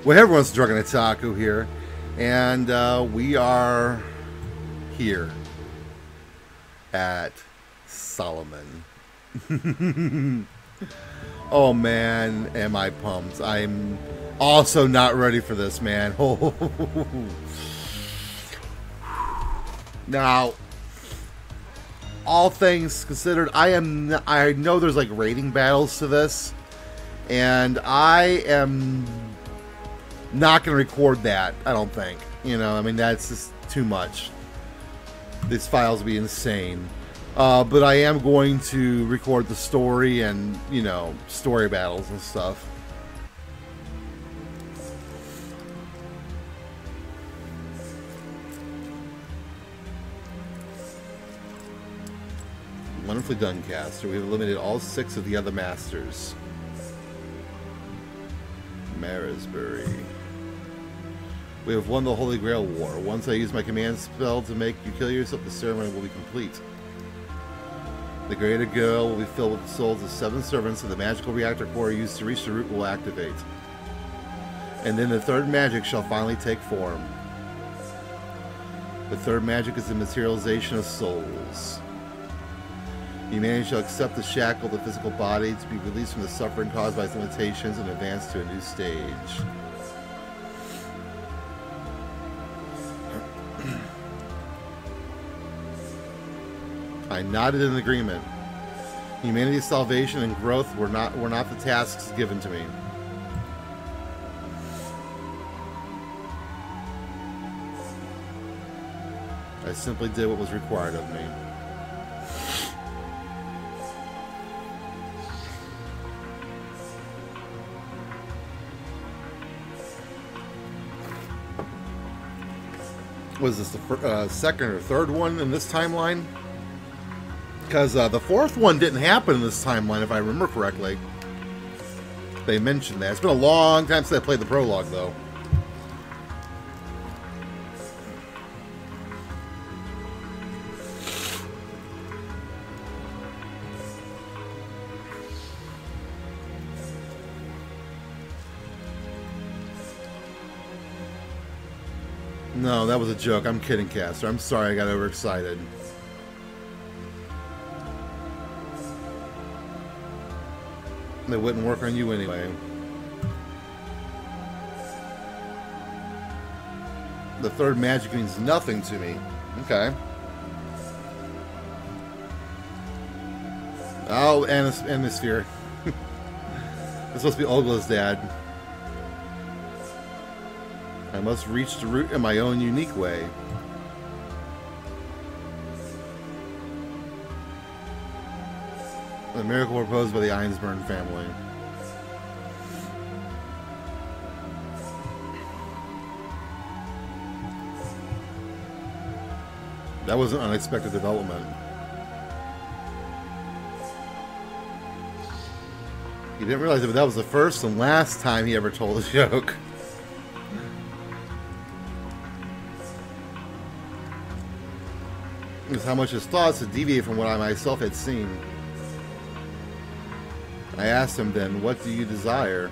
Well, everyone's Drunken Otaku here, and we are here at Solomon. Oh man, am I pumped. I'm also not ready for this, man. Now, all things considered, I know there's like rating battles to this, and I am not going to record that, I don't think. You know, I mean, that's just too much. These files will be insane. But I am going to record the story and, you know, story battles and stuff. Wonderfully done, caster. We have eliminated all 6 of the other masters. Marisbury. We have won the Holy Grail War. Once I use my command spell to make you kill yourself, the ceremony will be complete. The greater girl will be filled with the souls of 7 servants, and the magical reactor core used to reach the root will activate. And then the third magic shall finally take form. The third magic is the materialization of souls. Humanity shall accept the shackle of the physical body to be released from the suffering caused by its limitations and advance to a new stage. I nodded in agreement. Humanity's salvation and growth were not the tasks given to me. I simply did what was required of me. Was this the second or third one in this timeline? Because the fourth one didn't happen in this timeline, if I remember correctly. They mentioned that. It's been a long time since I played the prologue, though. No, that was a joke. I'm kidding, caster. I'm sorry I got overexcited. They wouldn't work on you anyway. The third magic means nothing to me. Okay. Oh, Atmosphere. It's supposed to be Olga's dad. I must reach the root in my own unique way. The miracle proposed by the Einsburn family. That was an unexpected development. He didn't realize it, but that was the first and last time he ever told a joke. It was how much his thoughts had deviated from what I myself had seen. I asked him then, what do you desire?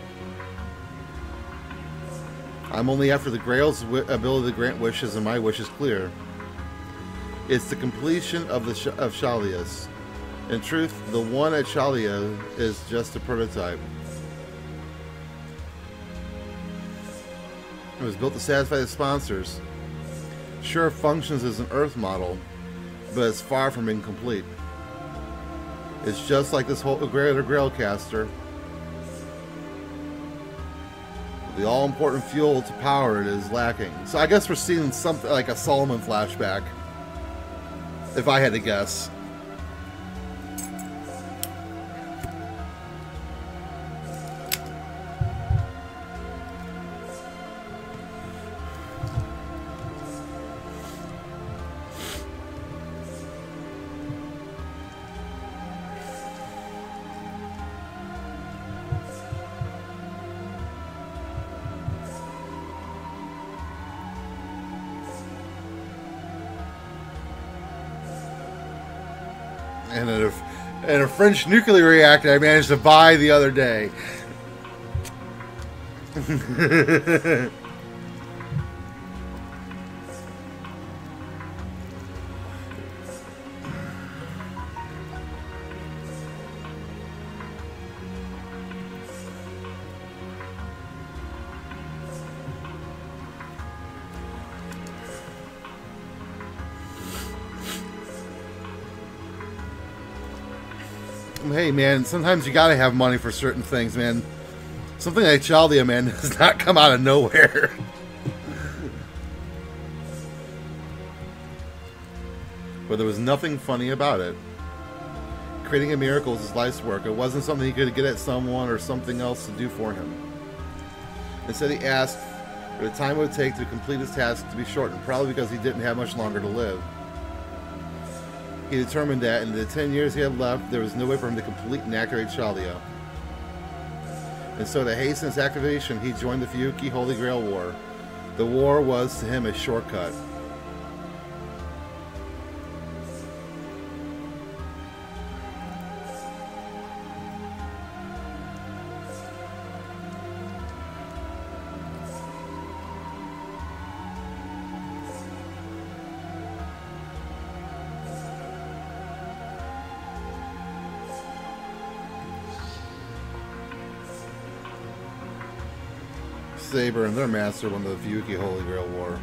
I'm only after the Grail's ability to grant wishes, and my wish is clear. It's the completion of Shalias. In truth, the one at Shalia is just a prototype. It was built to satisfy the sponsors. Sure, it functions as an Earth model, but it's far from being complete. It's just like this whole greater Grailcaster. The all-important fuel to power it is lacking. So I guess we're seeing something like a Solomon flashback, if I had to guess. And a French nuclear reactor I managed to buy the other day. Hey, man, sometimes you gotta have money for certain things, man. Something like Chaldia, man, does not come out of nowhere. But there was nothing funny about it. Creating a miracle was his life's work. It wasn't something he could get at someone or something else to do for him. Instead, he asked for the time it would take to complete his task to be shortened, probably because he didn't have much longer to live. He determined that in the 10 years he had left, there was no way for him to complete and activate Chaldia. And so to hasten its activation, he joined the Fuyuki Holy Grail War. The war was to him a shortcut. Saber and their master won the Fuyuki Holy Grail War.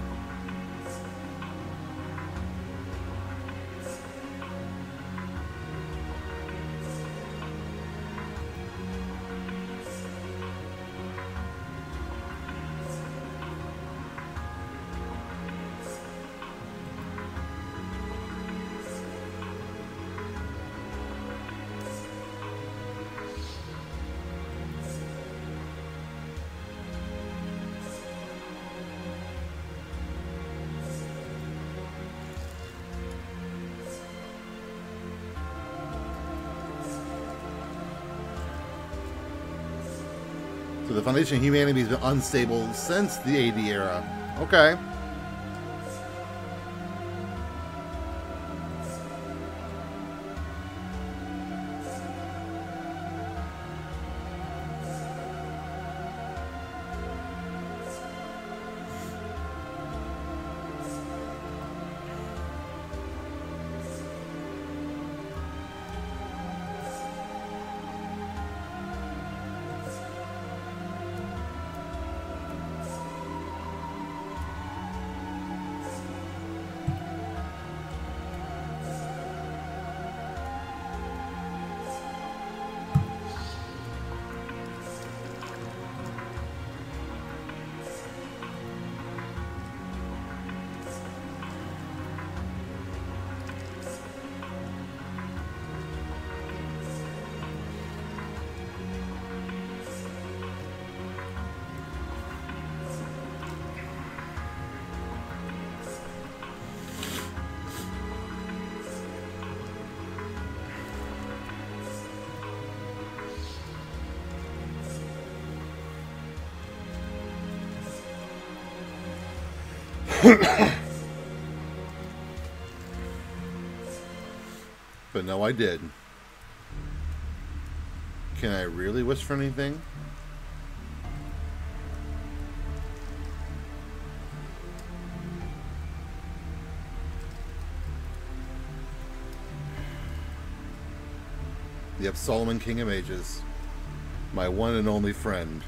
So the foundation of humanity has been unstable since the AD era. Okay. But no, I did. Can I really wish for anything? Yep, Solomon, King of Mages. My one and only friend.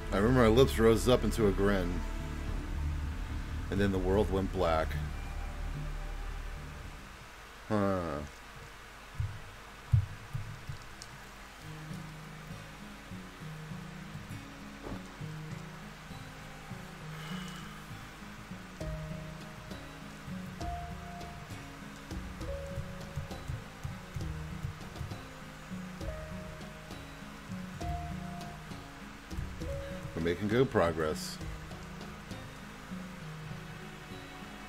I remember my lips rose up into a grin. And then the world went black. Huh. We're making good progress.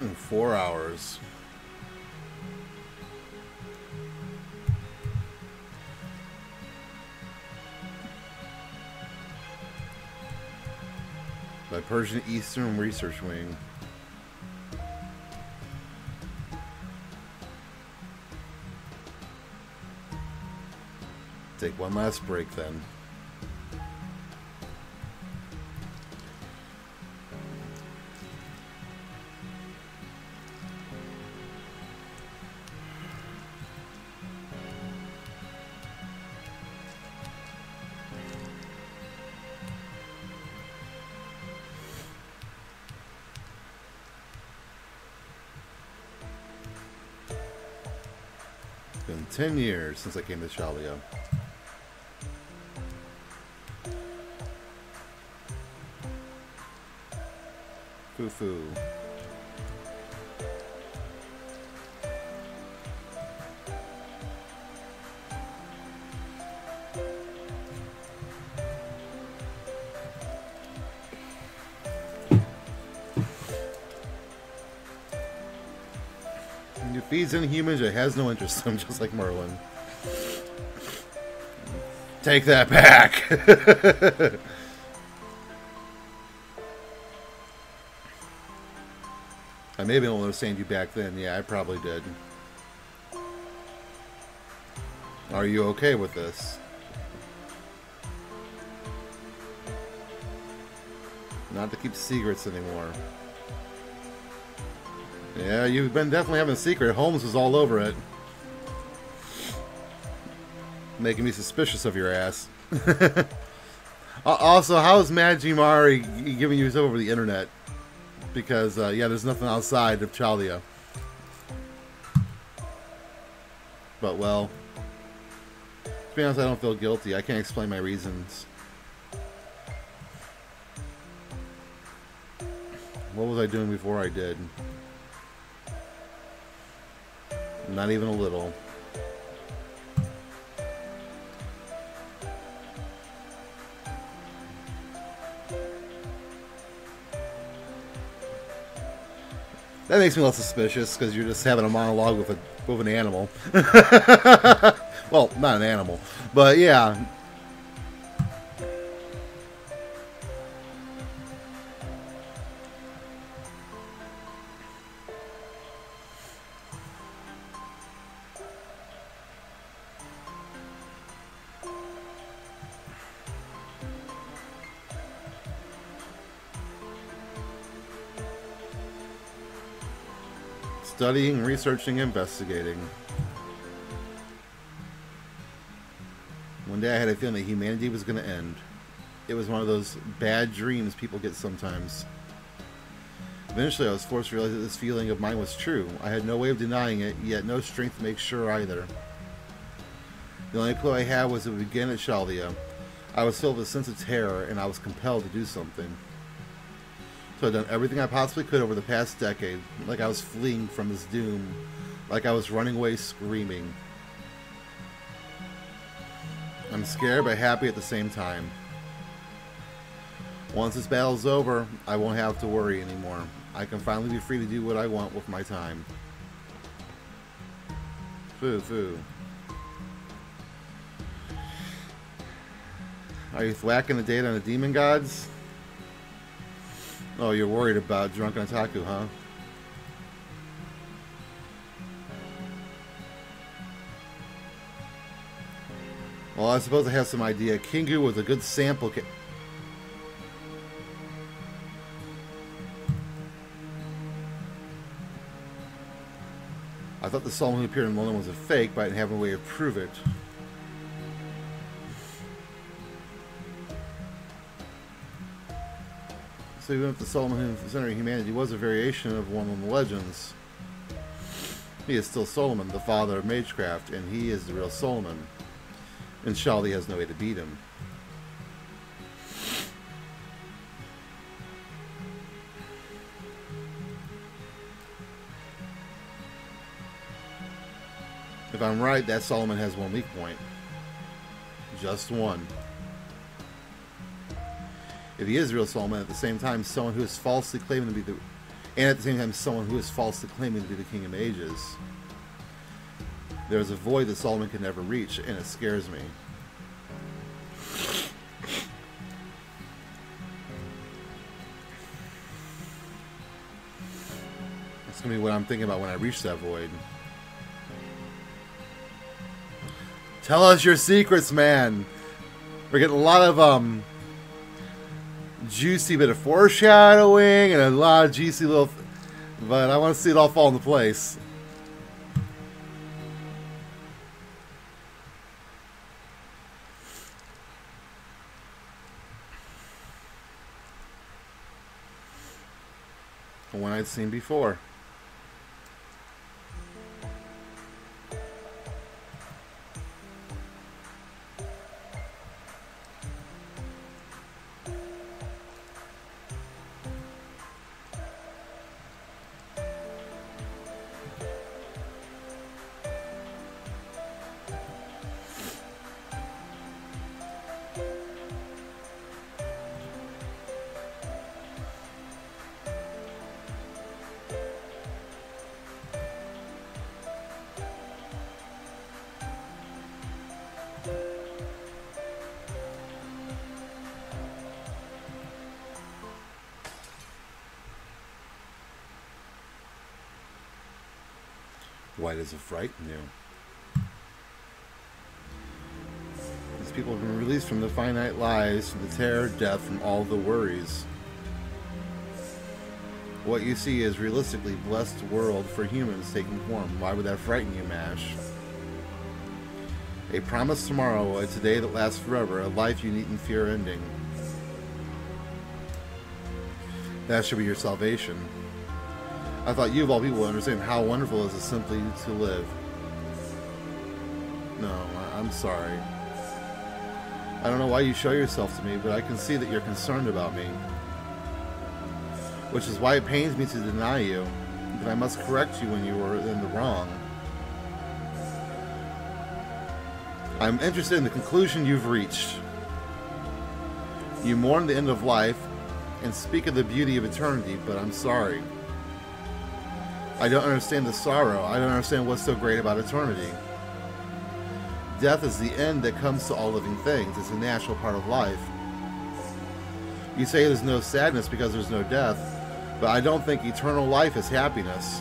In 4 hours. By Persian Eastern Research Wing. Take one last break then. It's been 10 years since I came to Shalia. Foo-foo. It feeds inhumans, it has no interest in them, just like Merlin. Take that back! I may have been able to understand you back then. Yeah, I probably did. Are you okay with this? Not to keep secrets anymore. Yeah, you've been definitely having a secret. Holmes was all over it. Making me suspicious of your ass. Also, how's Majimari giving you over the internet? Because, yeah, there's nothing outside of Chalia. But, well, to be honest, I don't feel guilty. I can't explain my reasons. What was I doing before I did? Not even a little. That makes me less suspicious, because you're just having a monologue with an animal. Well, not an animal, but yeah. Studying, researching, investigating. One day I had a feeling that humanity was going to end. It was one of those bad dreams people get sometimes. Eventually I was forced to realize that this feeling of mine was true. I had no way of denying it, yet no strength to make sure either. The only clue I had was it would begin at Shalia. I was filled with a sense of terror, and I was compelled to do something. So I'd done everything I possibly could over the past decade, like I was fleeing from this doom, like I was running away screaming. I'm scared but happy at the same time. Once this battle's over, I won't have to worry anymore. I can finally be free to do what I want with my time. Foo-foo. Are you thwacking the data on the demon gods? Oh, you're worried about Drunken Otaku, huh? Well, I suppose I have some idea. Kingu was a good sample kit. I thought the Solomon who appeared in London was a fake, but I didn't have a way to prove it. So even if the Solomon who centered humanity was a variation of one of the legends, he is still Solomon, the father of magecraft, and he is the real Solomon. And Shali has no way to beat him. If I'm right, that Solomon has one weak point. Just one. If he is real Solomon, at the same time, someone who is falsely claiming to be the... And at the same time, someone who is falsely claiming to be the King of Mages. There is a void that Solomon can never reach, and it scares me. It's gonna be what I'm thinking about when I reach that void. Tell us your secrets, man. We're getting a lot of juicy bit of foreshadowing and a lot of juicy little, but I want to see it all fall into place. The one I'd seen before. Why does it frighten you? These people have been released from the finite lies, from the terror, death, from all the worries. What you see is realistically blessed world for humans taking form. Why would that frighten you, MASH? A promise tomorrow, a today that lasts forever, a life you needn't fear ending. That should be your salvation. I thought you of all people would understand how wonderful it is simply to live. No, I'm sorry. I don't know why you show yourself to me, but I can see that you're concerned about me. Which is why it pains me to deny you, but I must correct you when you were in the wrong. I'm interested in the conclusion you've reached. You mourn the end of life and speak of the beauty of eternity, but I'm sorry. I don't understand the sorrow. I don't understand what's so great about eternity. Death is the end that comes to all living things. It's a natural part of life. You say there's no sadness because there's no death, but I don't think eternal life is happiness.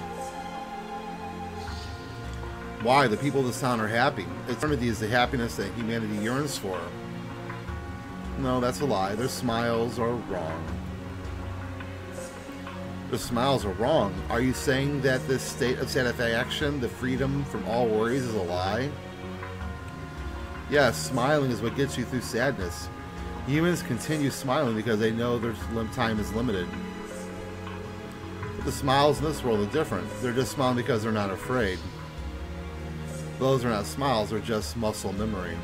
Why? The people of this town are happy. Eternity is the happiness that humanity yearns for. No, that's a lie. Their smiles are wrong. The smiles are wrong. Are you saying that this state of satisfaction, the freedom from all worries, is a lie? Yes, smiling is what gets you through sadness. Humans continue smiling because they know their time is limited. But the smiles in this world are different. They're just smiling because they're not afraid. Those are not smiles, they're just muscle memory.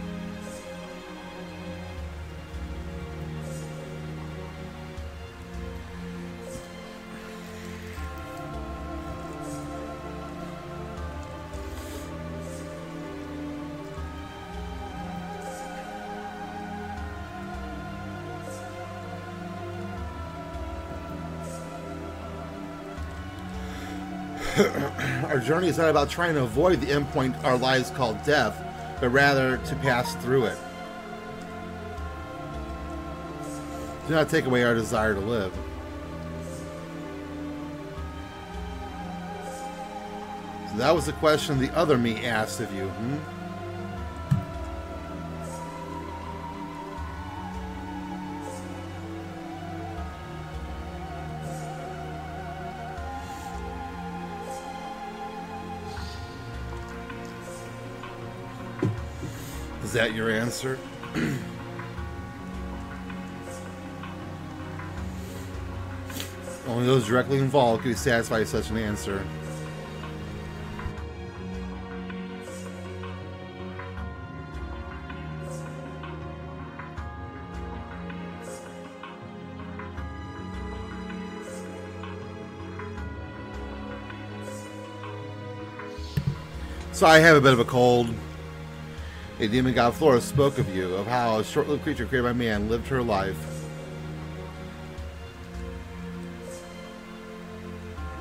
Our journey is not about trying to avoid the endpoint our lives call death, but rather to pass through it. Do not take away our desire to live. So that was the question the other me asked of you, Is that your answer? Only those directly involved can be satisfied with such an answer. So I have a bit of a cold. A demon god Flora spoke of you, of how a short-lived creature created by man lived her life.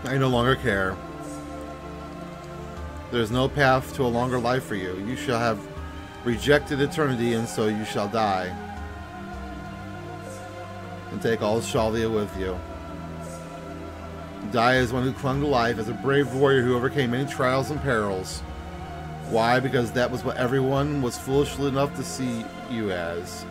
I no longer care. There is no path to a longer life for you. You shall have rejected eternity, and so you shall die. And take all Shalia with you. Die as one who clung to life, as a brave warrior who overcame many trials and perils. Why? Because that was what everyone was foolish enough to see you as.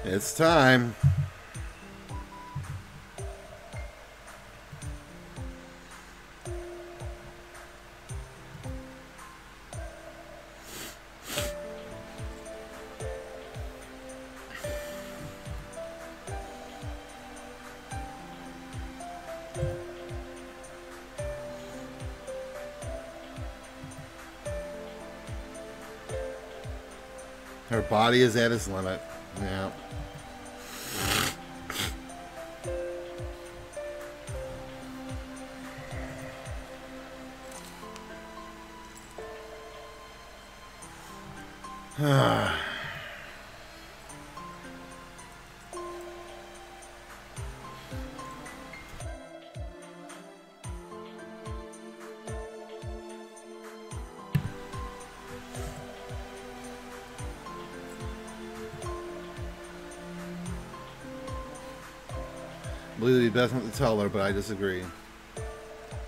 It's time. Her body is at its limit. Yeah. I believe it'd be best not to tell her, but I disagree.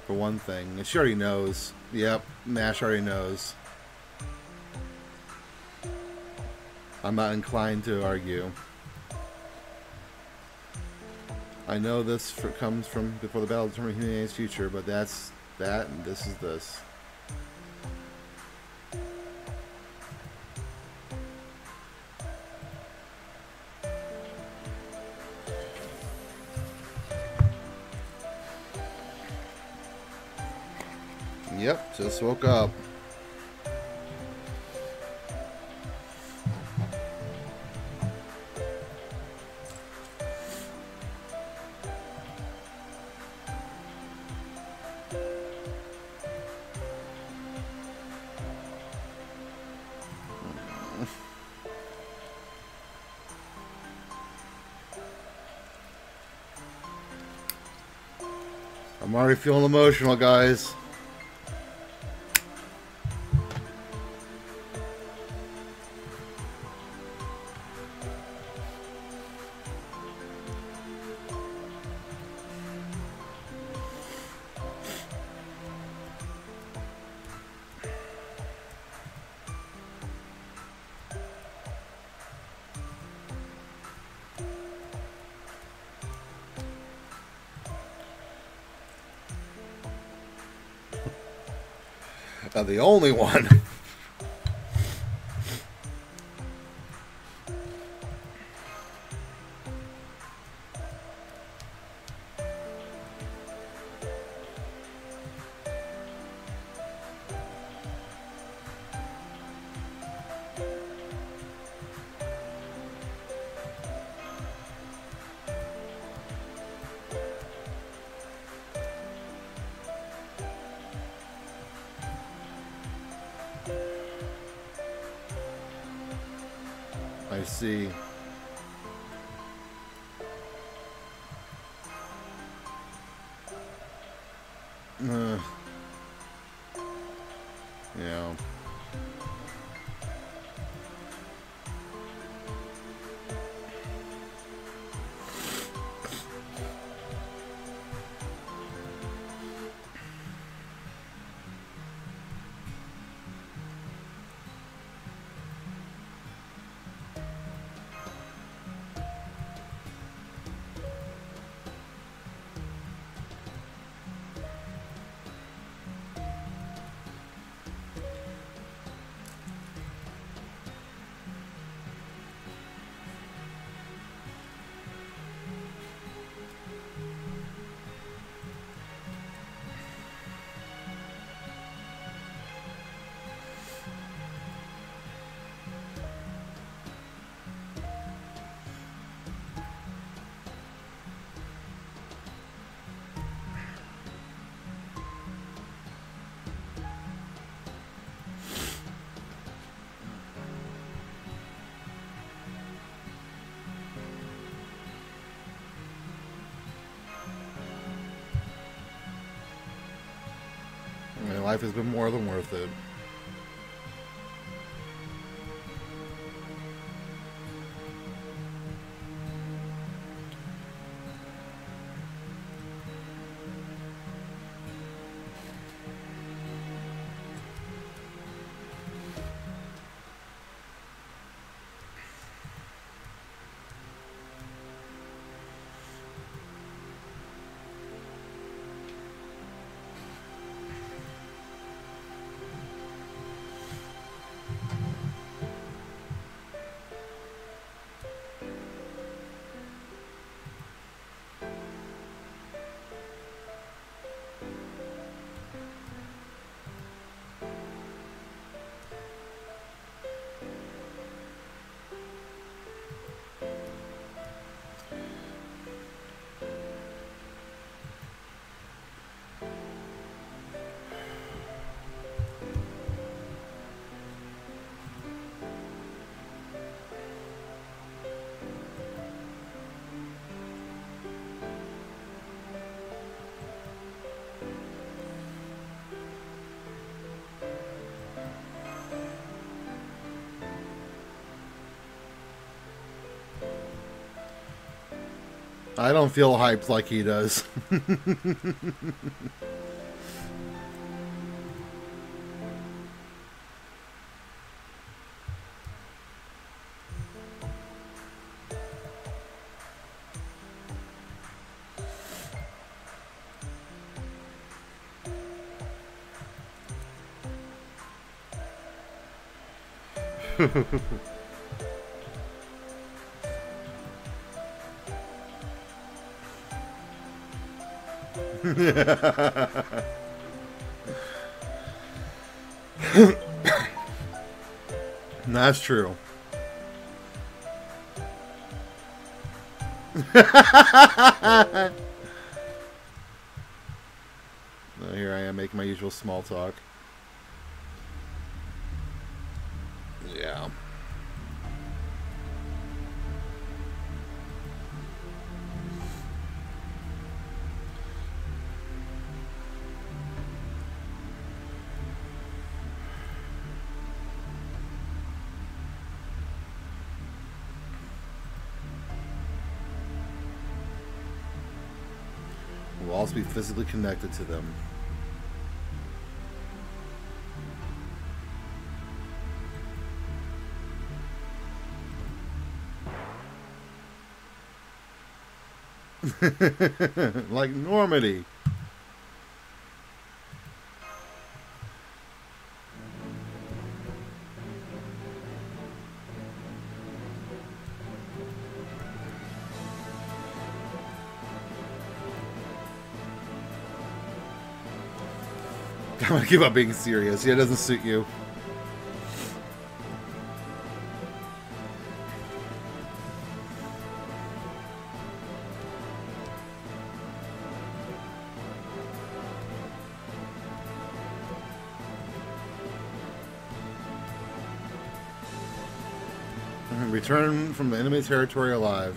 For one thing, and she already knows. Yep, Mash already knows. I'm not inclined to argue. I know this comes from before the battle determined humanity's future, but that's that, and this is this. Yep, just woke up. I'm already feeling emotional, guys. The only one. I see. Yeah. life has been more than worth it. I don't feel hyped like he does. That's true. Here I am making my usual small talk. Yeah. We'll also be physically connected to them. Like Normandy. I'm gonna give up being serious. Yeah, it doesn't suit you. Return from the enemy territory alive.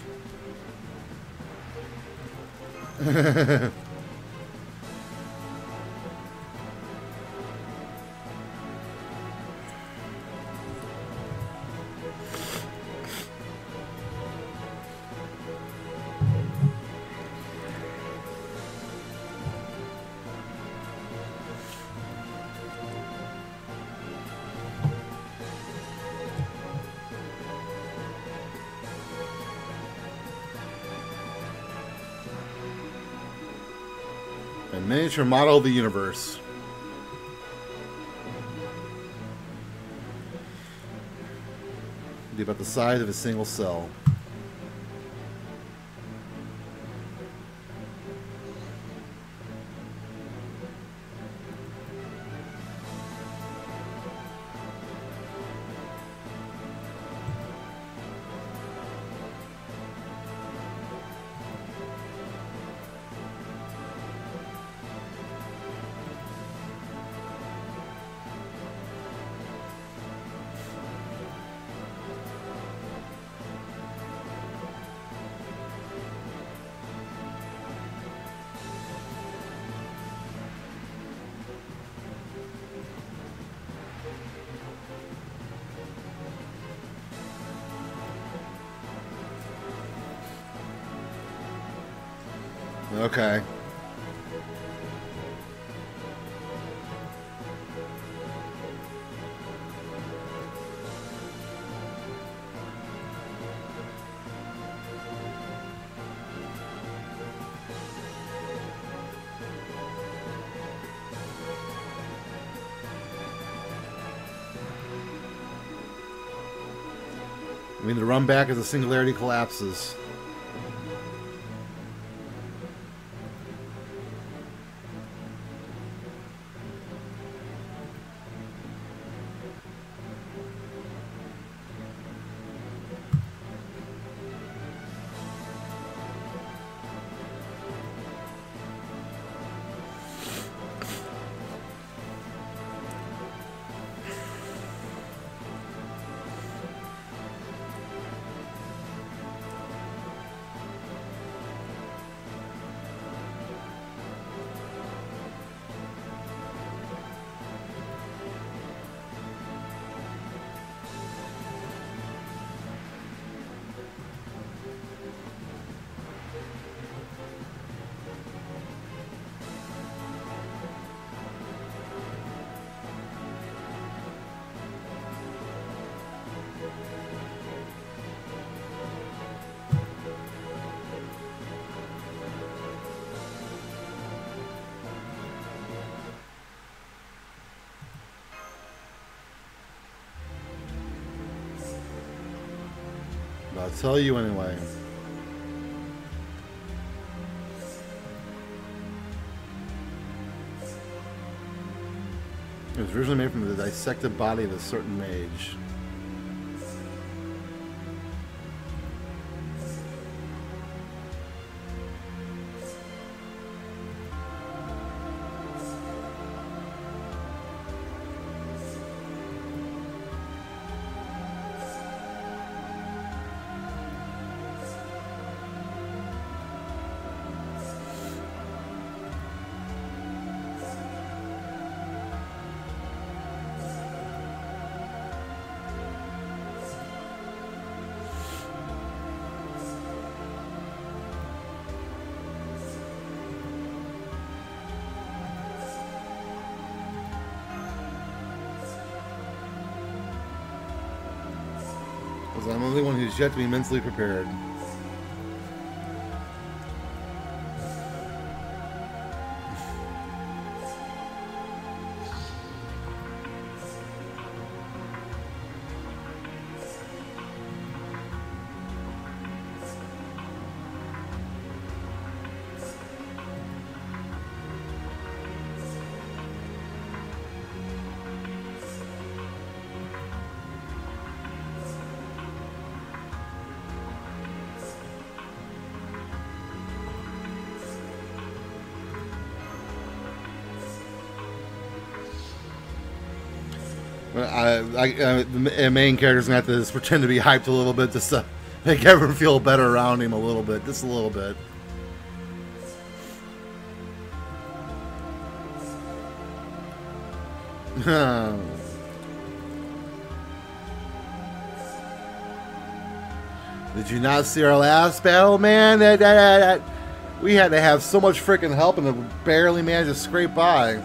A miniature model of the universe. Be about the size of a single cell. Okay. I mean, the run back as the Singularity collapses. I'll tell you anyway. It was originally made from the dissected body of a certain mage. I'm the only one who's yet to be mentally prepared. The main character's gonna have to just pretend to be hyped a little bit just to make everyone feel better around him a little bit, just a little bit. Did you not see our last battle, man? We had to have so much freaking help and it barely managed to scrape by.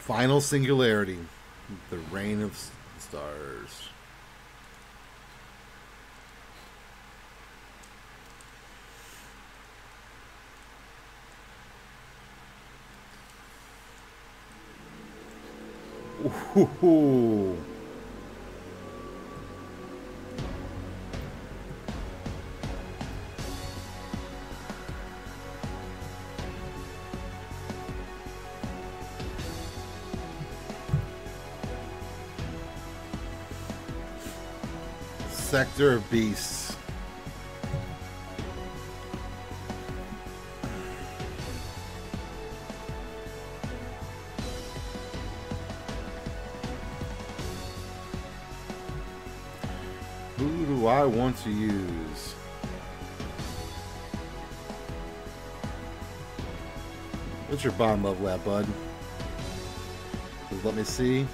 Final Singularity, the Reign of Stars. Ooh. Sector of Beasts. Who do I want to use? What's your bond level at, bud? Just let me see.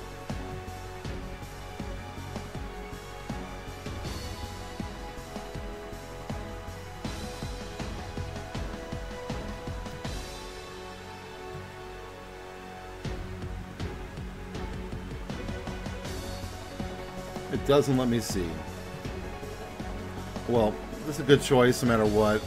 It doesn't let me see. Well, that's a good choice no matter what.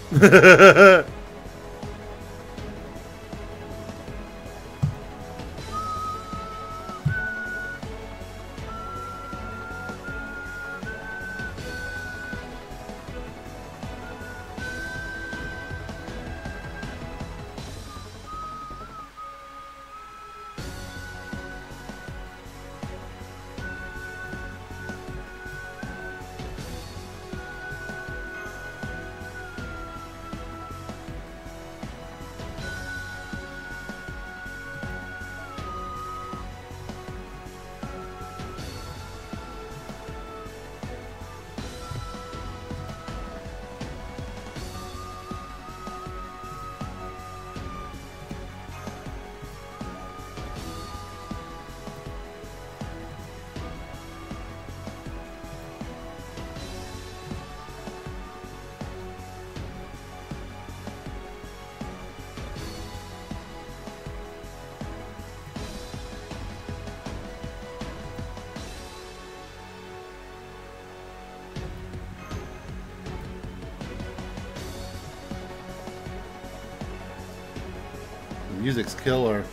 Music's killer.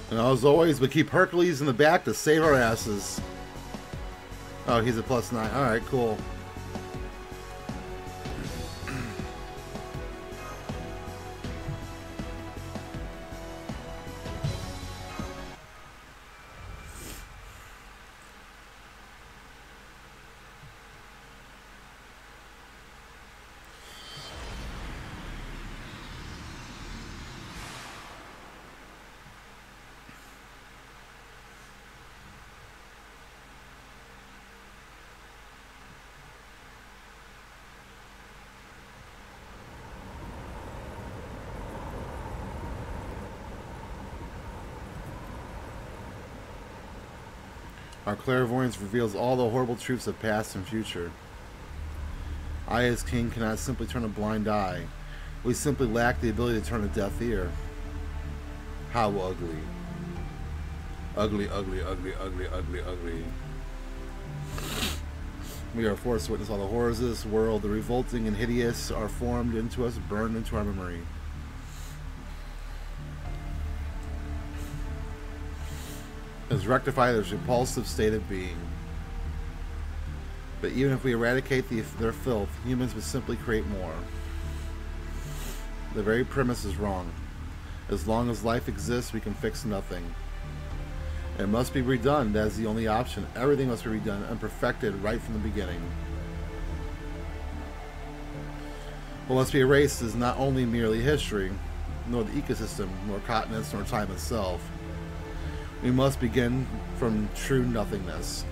And as always, we keep Hercules in the back to save our asses. Oh, he's a +9. Alright, cool. Our clairvoyance reveals all the horrible truths of past and future. I, as king, cannot simply turn a blind eye. We simply lack the ability to turn a deaf ear. How ugly. Ugly, ugly, ugly, ugly, ugly, ugly. We are forced to witness all the horrors of this world. The revolting and hideous are formed into us, burned into our memory. Is rectify this repulsive state of being. But even if we eradicate their filth, humans would simply create more. The very premise is wrong. As long as life exists, we can fix nothing. It must be redone. That is the only option. Everything must be redone and perfected right from the beginning. What must be erased is not only merely history, nor the ecosystem, nor continents, nor time itself. We must begin from true nothingness.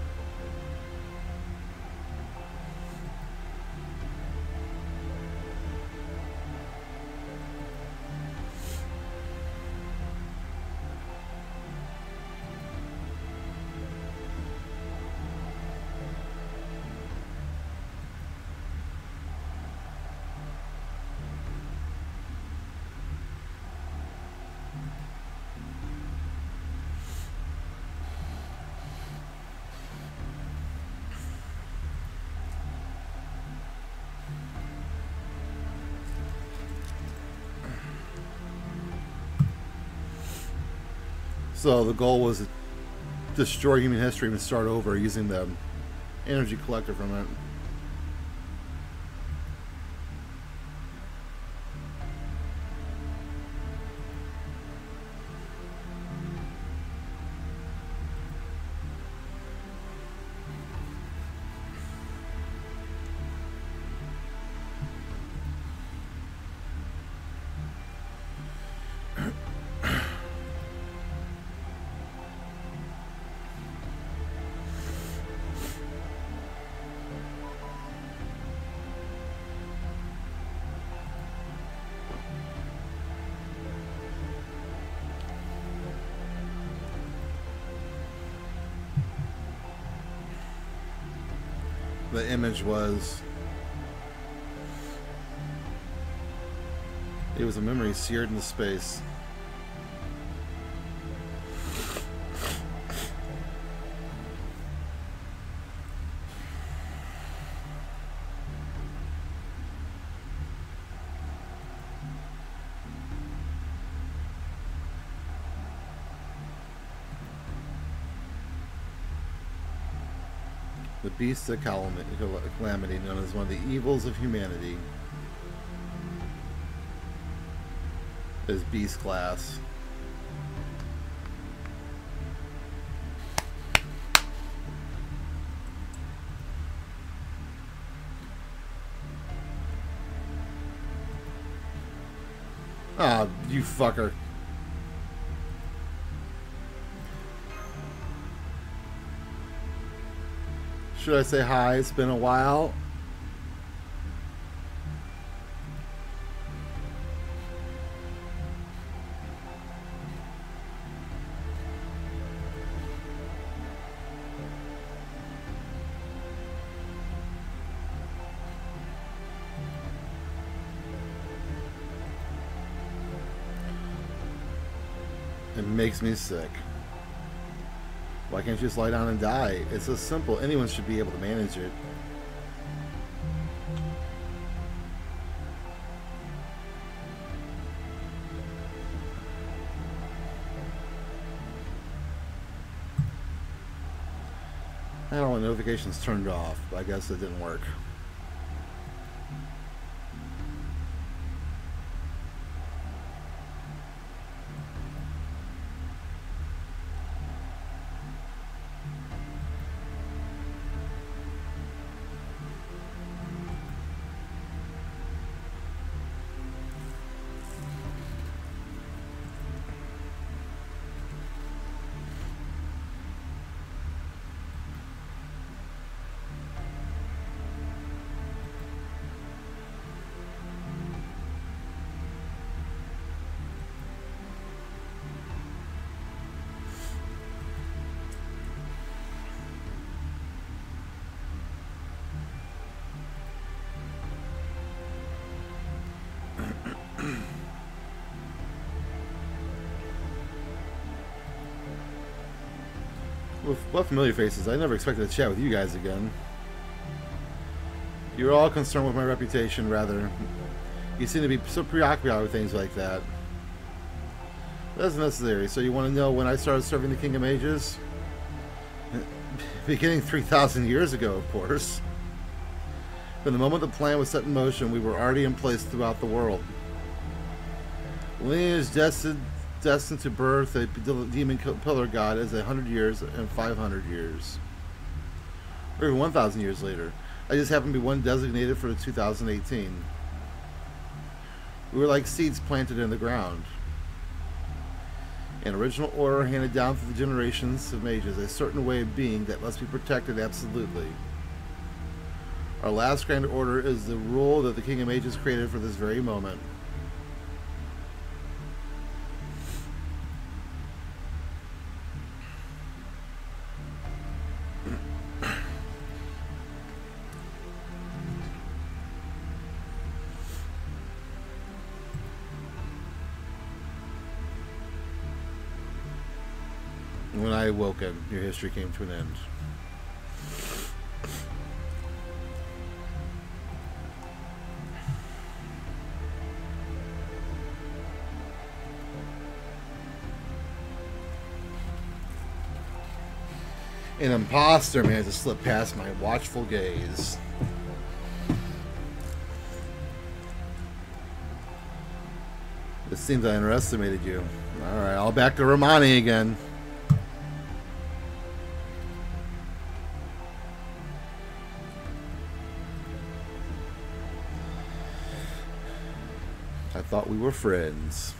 So the goal was destroy human history and start over using the energy collector from it. The image was... It was a memory seared into space. The beast of calamity, known as one of the evils of humanity, is beast class. Ah, you fucker. Should I say hi? It's been a while. It makes me sick. Why can't you just lie down and die? It's so simple. Anyone should be able to manage it. I don't want notifications turned off, but I guess it didn't work. With familiar faces, I never expected to chat with you guys again. You're all concerned with my reputation, rather. You seem to be so preoccupied with things like that. That's necessary. So you want to know when I started serving the King of Mages? Beginning 3,000 years ago, of course. From the moment the plan was set in motion, we were already in place throughout the world. Lineage destined to birth a demon pillar god as 100 years and 500 years. Or even 1,000 years later. I just happened to be one designated for the 2018. We were like seeds planted in the ground. An original order handed down through the generations of mages, a certain way of being that must be protected absolutely. Our last grand order is the rule that the King of Mages created for this very moment. When I awoken, your history came to an end. An imposter managed to slip past my watchful gaze. It seems I underestimated you. Alright, I'll back to Romani again. I thought we were friends.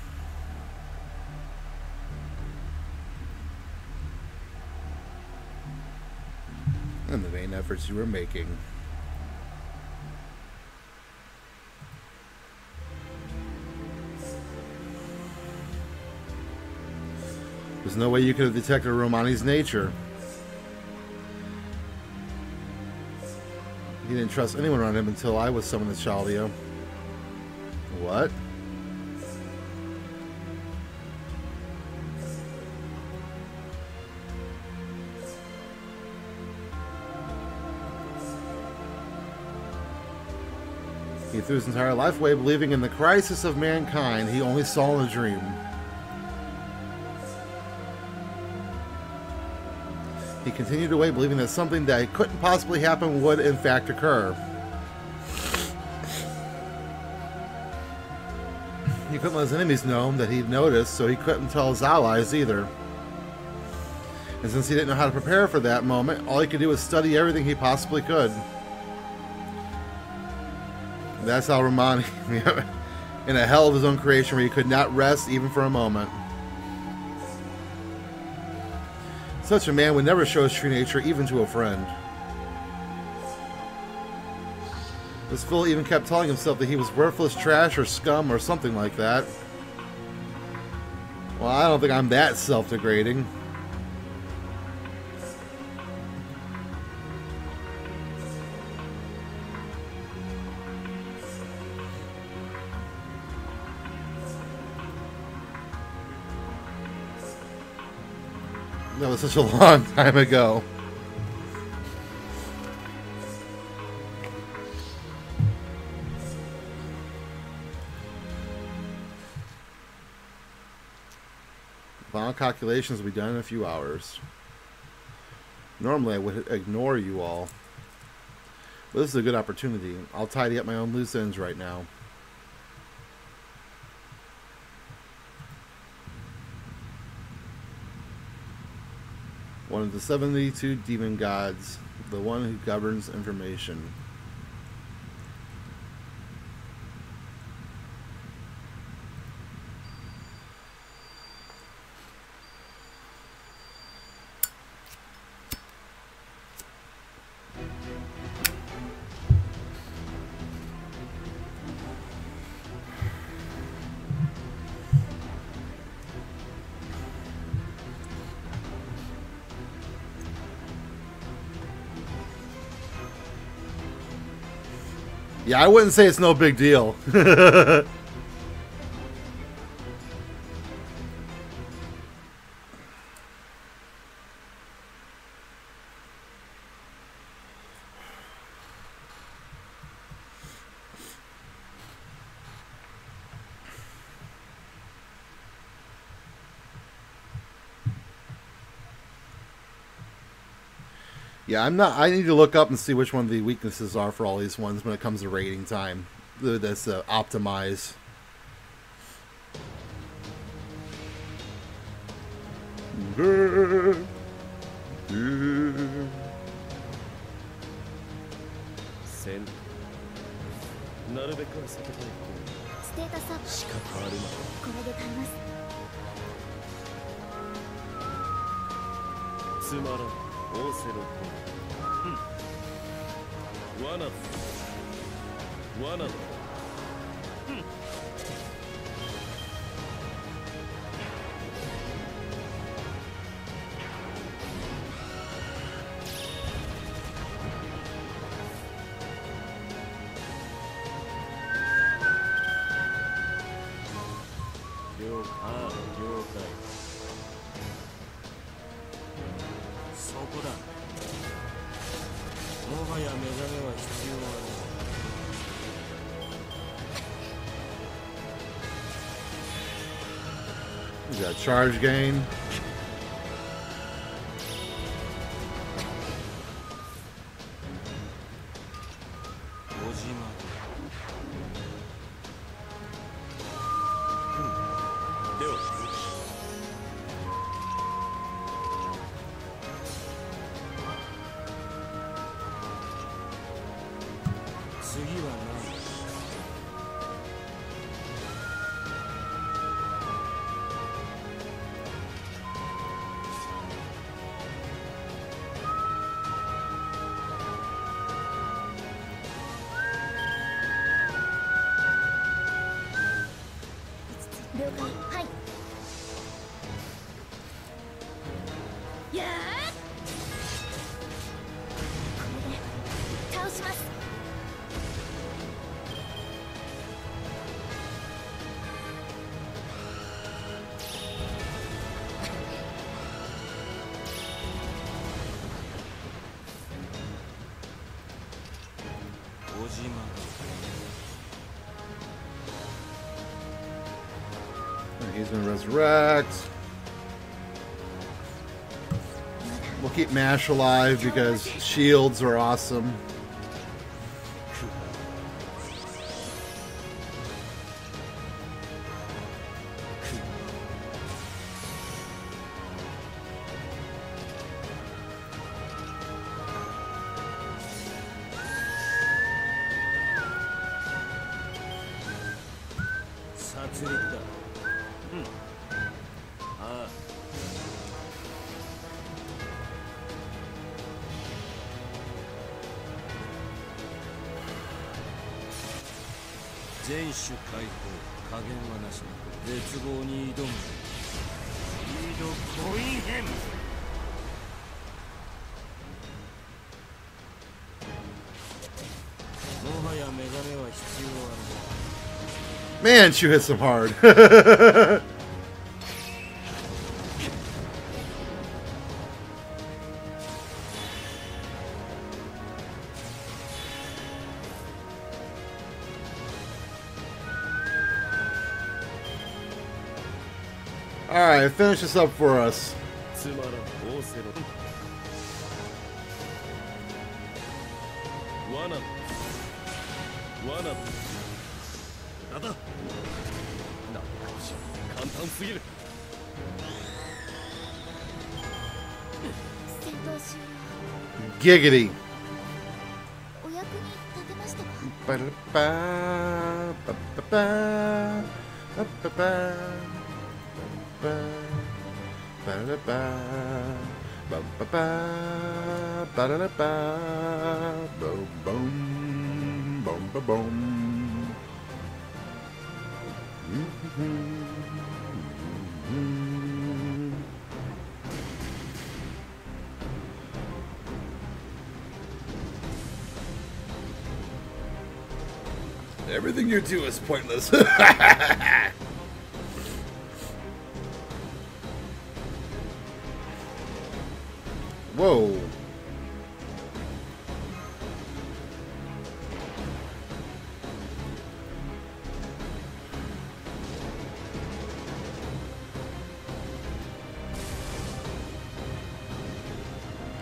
And the vain efforts you were making. There's no way you could have detected Romani's nature. He didn't trust anyone around him until I was summoned to Chaldio. What? He threw his entire life away believing in the crisis of mankind he only saw in a dream. He continued away believing that something that couldn't possibly happen would in fact occur. He couldn't let his enemies know that he'd noticed, so he couldn't tell his allies either. And since he didn't know how to prepare for that moment, all he could do was study everything he possibly could. That's how Romani, in a hell of his own creation where he could not rest even for a moment. Such a man would never show his true nature even to a friend. This fool even kept telling himself that he was worthless trash or scum or something like that. Well, I don't think I'm that self-degrading. That was such a long time ago. Final calculations will be done in a few hours. Normally I would ignore you all, but this is a good opportunity. I'll tidy up my own loose ends right now. One of the 72 demon gods, the one who governs information. Yeah, I wouldn't say it's no big deal. Yeah, I need to look up and see which one the weaknesses are for all these ones when it comes to rating time. That's optimize. We got charge gain. 了解。はい。やー。これで倒します。He's gonna resurrect. We'll keep Mash alive because shields are awesome. Man, she hits him hard. Alright, finish this up for us. Giggity. Everything you do is pointless. Whoa.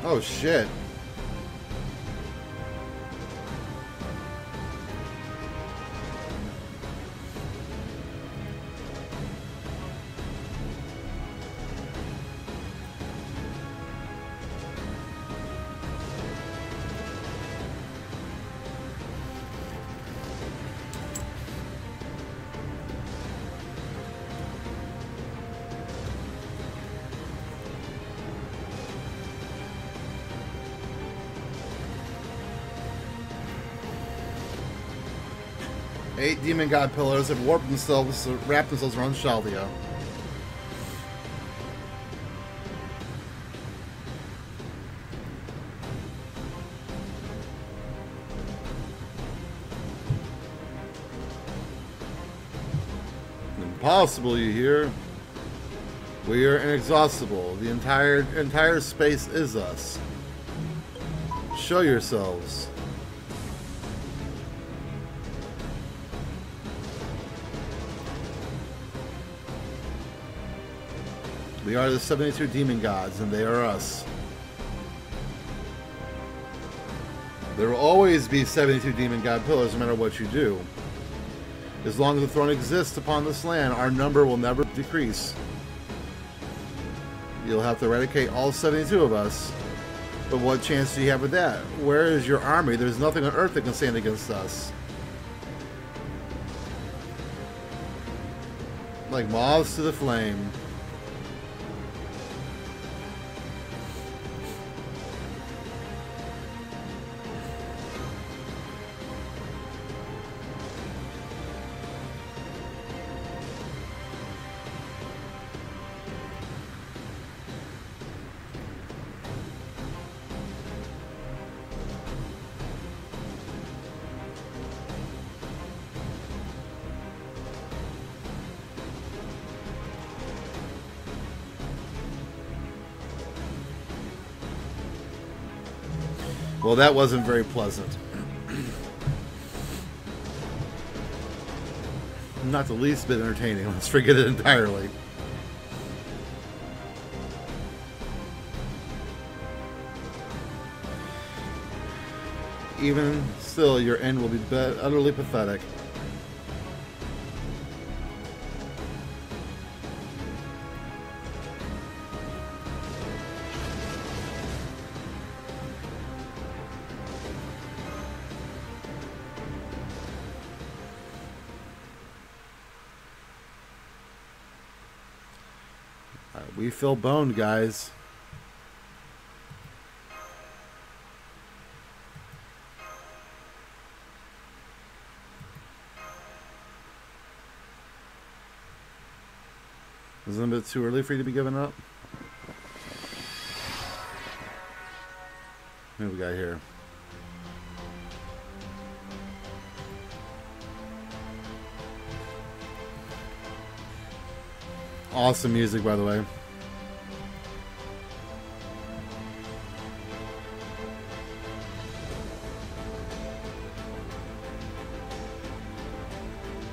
Oh shit. Eight demon god pillars have wrapped themselves around Shaldia. Impossible, you hear? We are inexhaustible. The entire space is us. Show yourselves. We are the 72 demon gods, and they are us. There will always be 72 demon god pillars, no matter what you do. As long as the throne exists upon this land, our number will never decrease. You'll have to eradicate all 72 of us. But what chance do you have with that? Where is your army? There's nothing on Earth that can stand against us. Like moths to the flame. Well, that wasn't very pleasant. Not the least bit entertaining. Let's forget it entirely. Even still, your end will be utterly pathetic. We feel boned, guys. Isn't it a bit too early for you to be giving up? What do we got here? Awesome music, by the way.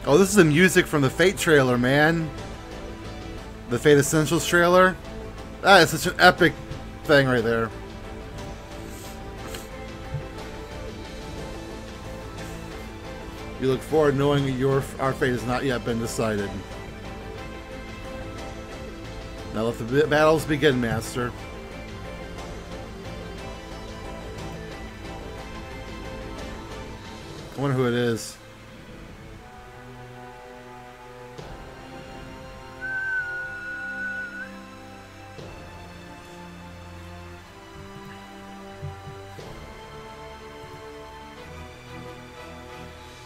Oh, this is the music from the Fate trailer, man. The Fate Essentials trailer. That is such an epic thing right there. We look forward knowing our fate has not yet been decided. Now let the battles begin, Master. I wonder who it is.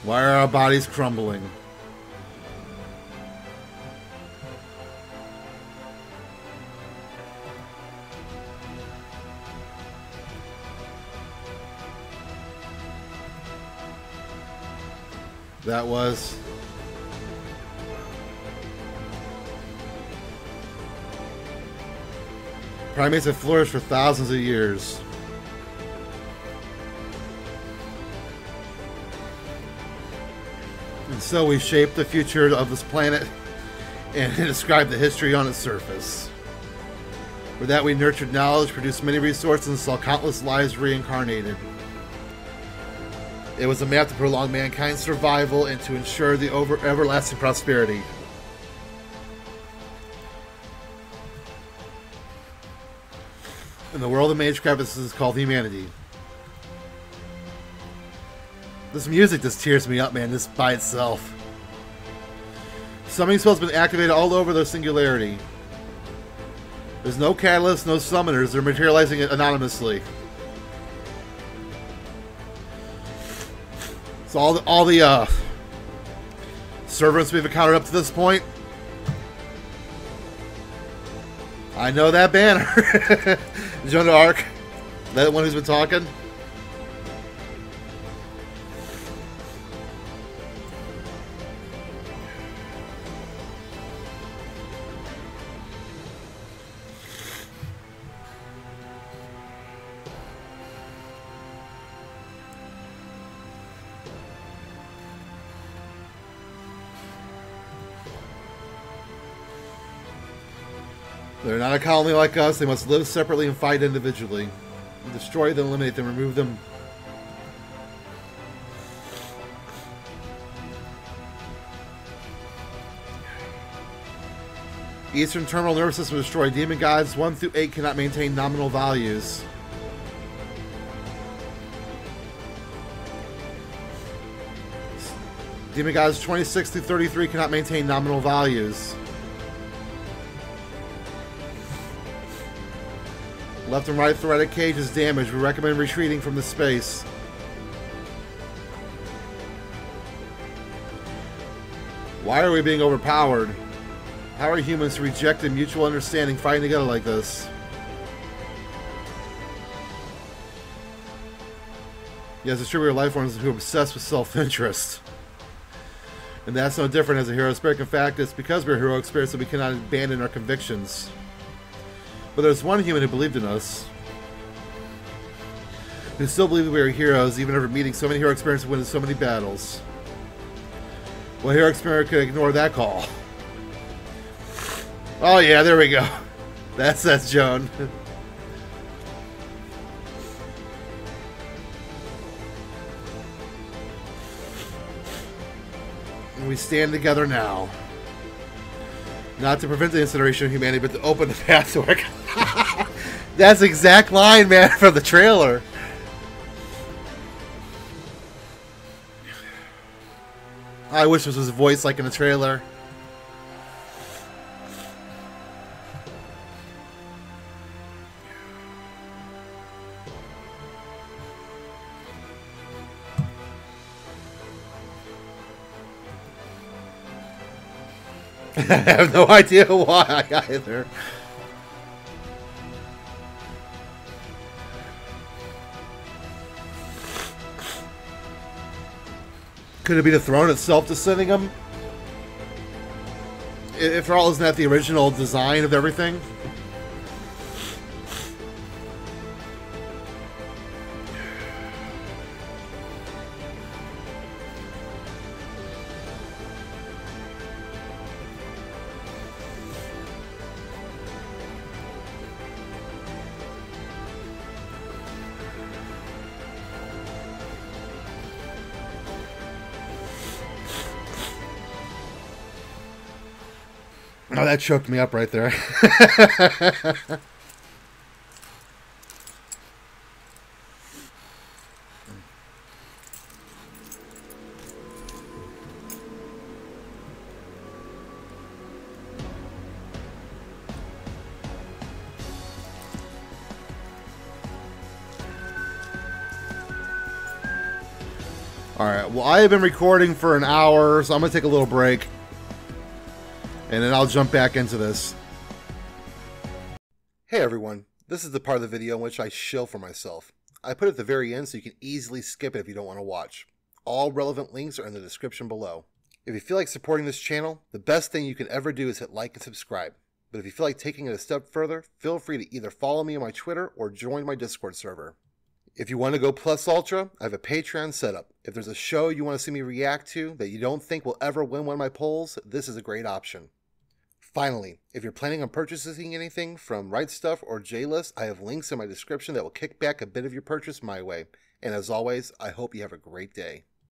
Why are our bodies crumbling? That was... Primates have flourished for thousands of years. And so we shaped the future of this planet and described the history on its surface. For that we nurtured knowledge, produced many resources, and saw countless lives reincarnated. It was a map to prolong mankind's survival and to ensure the everlasting prosperity. In the world of Magecraft, this is called humanity. This music just tears me up, man, just by itself. Summoning spells have been activated all over the Singularity. There's no catalyst, no summoners. They're materializing it anonymously. So all the servants we've encountered up to this point. I know that banner. Joan d'Arc. That one who's been talking. They're not a colony like us. They must live separately and fight individually. Destroy them, eliminate them, remove them. Eastern terminal nervous system destroyed. Demon gods 1 through 8 cannot maintain nominal values. Demon gods 26 through 33 cannot maintain nominal values. Left and right threaded cage is damaged. We recommend retreating from the space. Why are we being overpowered? How are humans to reject a mutual understanding fighting together like this? Yes, distributor life forms who are obsessed with self-interest. And that's no different as a heroic spirit. In fact, it's because we're heroic spirits that we cannot abandon our convictions. But there's one human who believed in us. Who still believe we are heroes, even after meeting so many hero experiences and winning so many battles. Well, hero experience could ignore that call. Oh yeah, there we go. That's Joan. We stand together now. Not to prevent the incineration of humanity, but to open the path to work. That's the exact line, man, from the trailer. I wish this was a voice like in the trailer. I have no idea why either. Could it be the throne itself descending him? If all, isn't that the original design of everything? Oh, that choked me up right there. Alright, well, I have been recording for an hour, so I'm going to take a little break. And then I'll jump back into this. Hey everyone, this is the part of the video in which I shill for myself. I put it at the very end so you can easily skip it if you don't want to watch. All relevant links are in the description below. If you feel like supporting this channel, the best thing you can ever do is hit like and subscribe. But if you feel like taking it a step further, feel free to either follow me on my Twitter or join my Discord server. If you want to go plus ultra, I have a Patreon setup. If there's a show you want to see me react to that you don't think will ever win one of my polls, this is a great option. Finally, if you're planning on purchasing anything from RightStuf or J-List, I have links in my description that will kick back a bit of your purchase my way. And as always, I hope you have a great day.